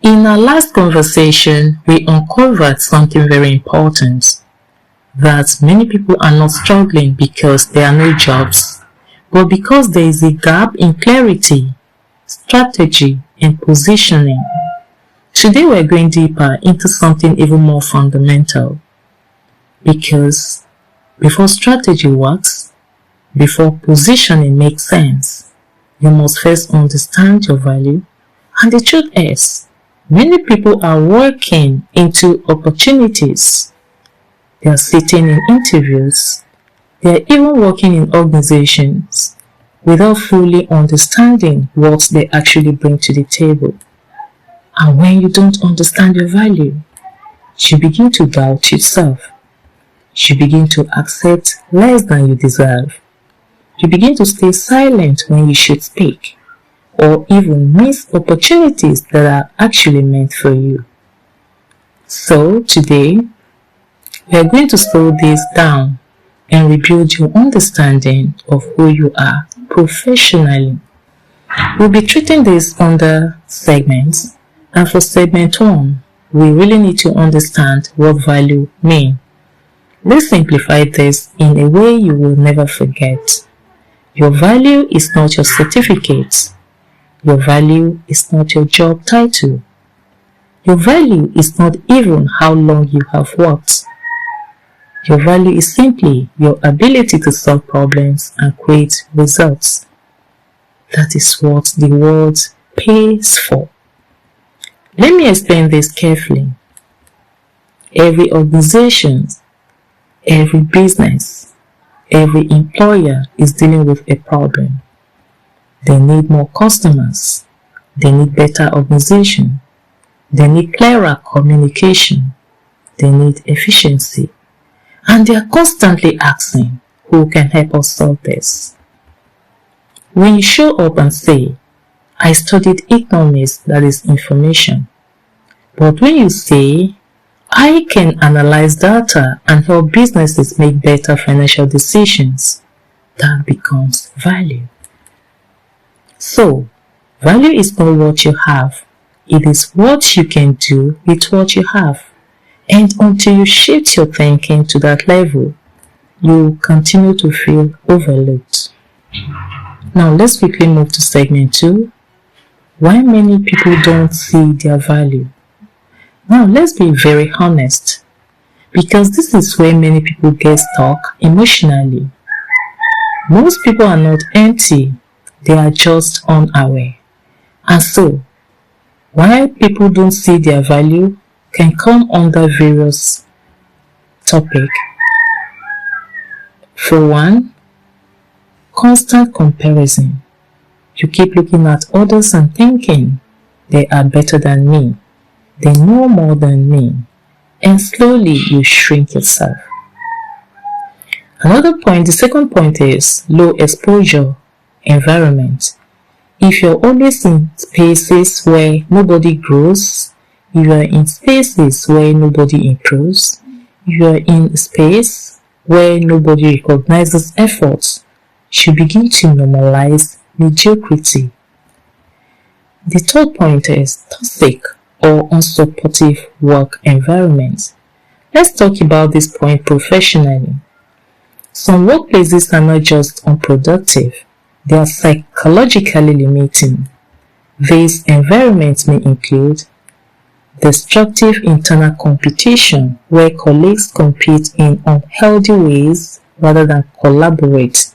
In our last conversation, we uncovered something very important, that many people are not struggling because there are no jobs, but because there is a gap in clarity, strategy, and positioning. Today we're going deeper into something even more fundamental, because before strategy works, before positioning makes sense, you must first understand your value. And the truth is, many people are working into opportunities. They are sitting in interviews. They are even working in organizations without fully understanding what they actually bring to the table. And when you don't understand your value, you begin to doubt yourself. You begin to accept less than you deserve. You begin to stay silent when you should speak, or even miss opportunities that are actually meant for you. So today, we are going to slow this down and rebuild your understanding of who you are professionally. We'll be treating this under segments, and for segment 1, we really need to understand what value means. Let's simplify this in a way you will never forget. Your value is not your certificate. Your value is not your job title. Your value is not even how long you have worked. Your value is simply your ability to solve problems and create results. That is what the world pays for. Let me explain this carefully. Every organization, every business, every employer is dealing with a problem. They need more customers. They need better organization. They need clearer communication. They need efficiency. And they are constantly asking, who can help us solve this? When you show up and say, I studied economics, that is information. But when you say, I can analyze data and help businesses make better financial decisions, that becomes value. So, value is not what you have. It is what you can do with what you have. And until you shift your thinking to that level, you continue to feel overlooked. Now let's quickly move to segment 2. Why many people don't see their value. Now let's be very honest, because this is where many people get stuck emotionally. Most people are not empty, they are just unaware. And so, why people don't see their value can come under various topics. For one, constant comparison. You keep looking at others and thinking, they are better than me, they know more than me, and slowly you shrink yourself. Another point, the second point is low exposure environment. If you're always in spaces where nobody grows, if you're in spaces where nobody improves, if you're in a space where nobody recognizes efforts, you begin to normalize mediocrity. The third point is toxic or unsupportive work environment. Let's talk about this point professionally. Some workplaces are not just unproductive, they are psychologically limiting. These environments may include destructive internal competition, where colleagues compete in unhealthy ways rather than collaborate.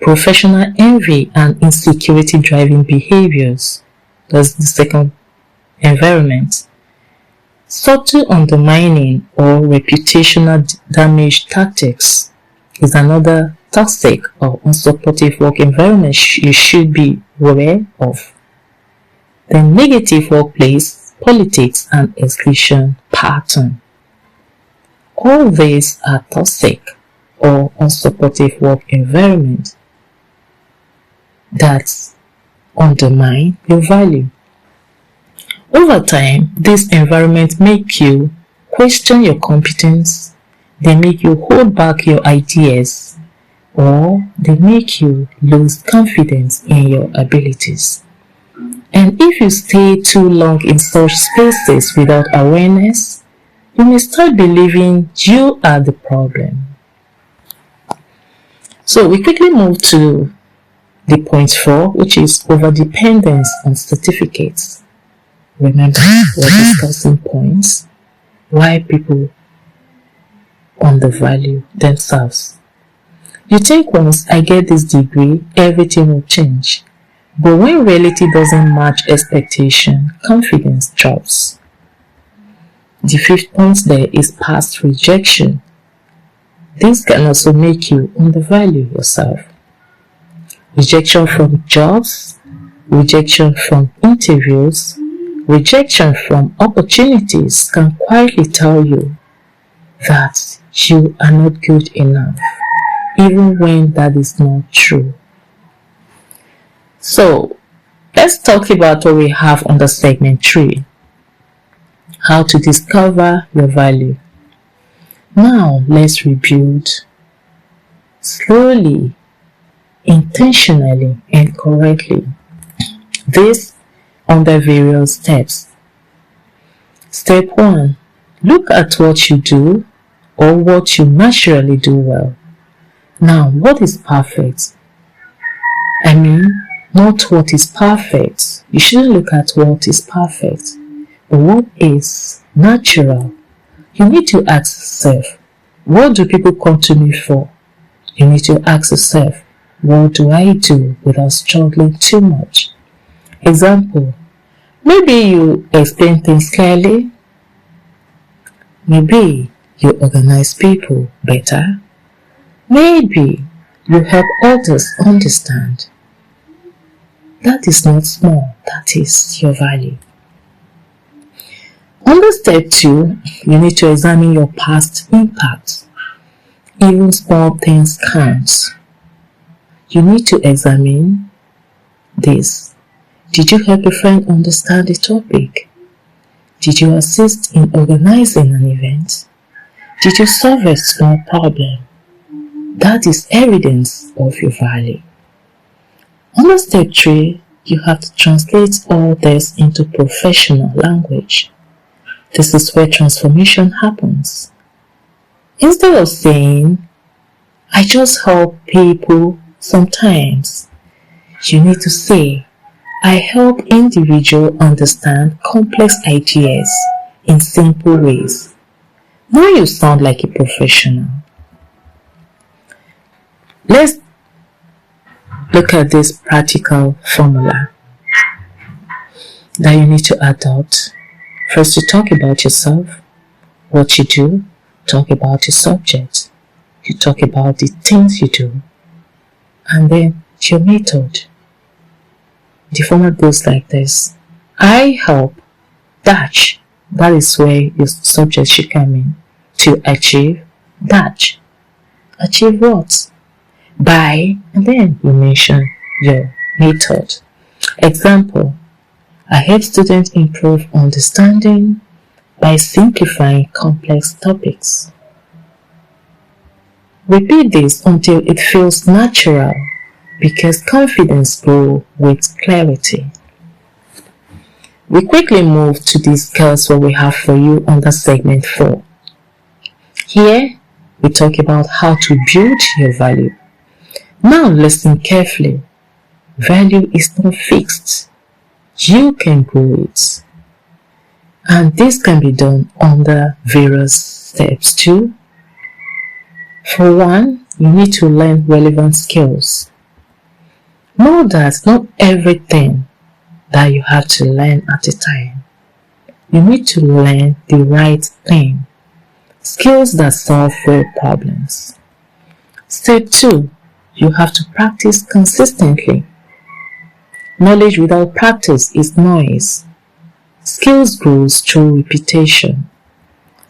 Professional envy and insecurity driving behaviors. That's the second environment. Subtle undermining or reputational damage tactics is another toxic or unsupportive work environment you should be aware of. The negative workplace politics and exclusion pattern. All these are toxic or unsupportive work environment that undermine your value. Over time, this environment make you question your competence, they make you hold back your ideas, or they make you lose confidence in your abilities. And if you stay too long in such spaces without awareness, you may start believing you are the problem. So we quickly move to the point 4, which is overdependence on certificates. Remember, we're discussing points why people undervalue themselves. You think once I get this degree, everything will change. But when reality doesn't match expectation, confidence drops. The 5th point there is past rejection. This can also make you undervalue yourself. Rejection from jobs, rejection from interviews, rejection from opportunities can quietly tell you that you are not good enough, even when that is not true. So, let's talk about what we have under segment 3. How to discover your value. Now, let's rebuild slowly, intentionally, and correctly. This under various steps. Step 1. Look at what you do or what you naturally do well. Now, what is perfect? I mean, not what is perfect. You shouldn't look at what is perfect, but what is natural. You need to ask yourself, what do people come to me for? You need to ask yourself, what do I do without struggling too much? Example, maybe you explain things clearly. Maybe you organize people better. Maybe you help others understand. That is not small, that is your value. Under step 2, you need to examine your past impact. Even small things count. You need to examine this. Did you help a friend understand the topic? Did you assist in organizing an event? Did you solve a small problem? That is evidence of your value. Under step 3, you have to translate all this into professional language. This is where transformation happens. Instead of saying, I just help people sometimes, you need to say, I help individuals understand complex ideas in simple ways. Now you sound like a professional. Let's look at this practical formula that you need to adopt. First, you talk about yourself, what you do, talk about your subject, you talk about the things you do, and then your method. The format goes like this. I help dash. That is where your subject should come in. To achieve dash. Achieve what? By, and then you mention your method. Example, I help students improve understanding by simplifying complex topics. Repeat this until it feels natural, because confidence grows with clarity. We quickly move to discuss what we have for you under segment 4. Here, we talk about how to build your value. Now listen carefully. Value is not fixed. You can grow it. And this can be done under various steps too. For one, you need to learn relevant skills. Know that not everything that you have to learn at a time. You need to learn the right thing. Skills that solve real problems. Step 2, you have to practice consistently. Knowledge without practice is noise. Skills grows through repetition.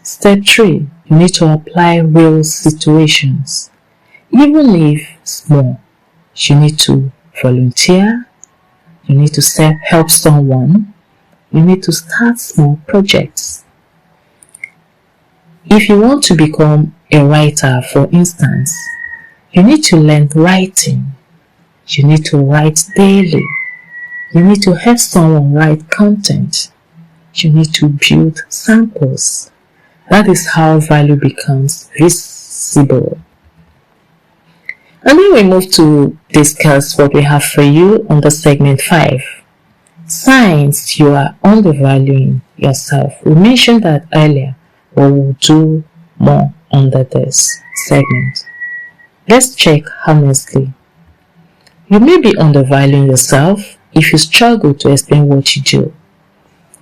Step 3, you need to apply real situations. Even if small, you need to volunteer, you need to help someone, you need to start small projects. If you want to become a writer, for instance, you need to learn writing. You need to write daily. You need to help someone write content. You need to build samples. That is how value becomes visible. And then we move to discuss what we have for you under segment 5. Signs you are undervaluing yourself. We mentioned that earlier, but we'll do more under this segment. Let's check honestly. You may be undervaluing yourself if you struggle to explain what you do.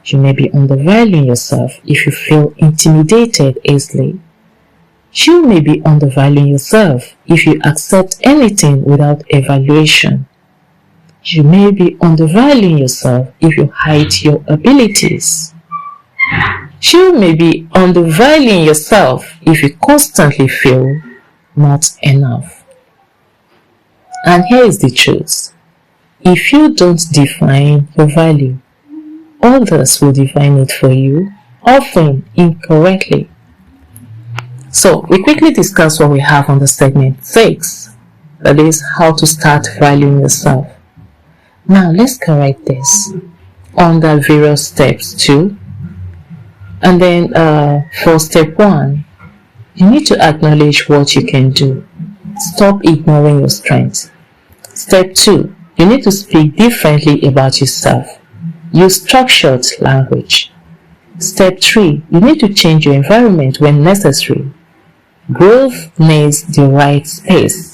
You may be undervaluing yourself if you feel intimidated easily. You may be undervaluing yourself if you accept anything without evaluation. You may be undervaluing yourself if you hide your abilities. You may be undervaluing yourself if you constantly feel not enough. And here is the truth. If you don't define your value, others will define it for you, often incorrectly. So, we quickly discuss what we have on the segment 6. That is, how to start valuing yourself. Now, let's correct this under various steps too. And then for step 1, you need to acknowledge what you can do. Stop ignoring your strengths. Step 2, you need to speak differently about yourself. Use structured language. Step 3, you need to change your environment when necessary. Growth needs the right space.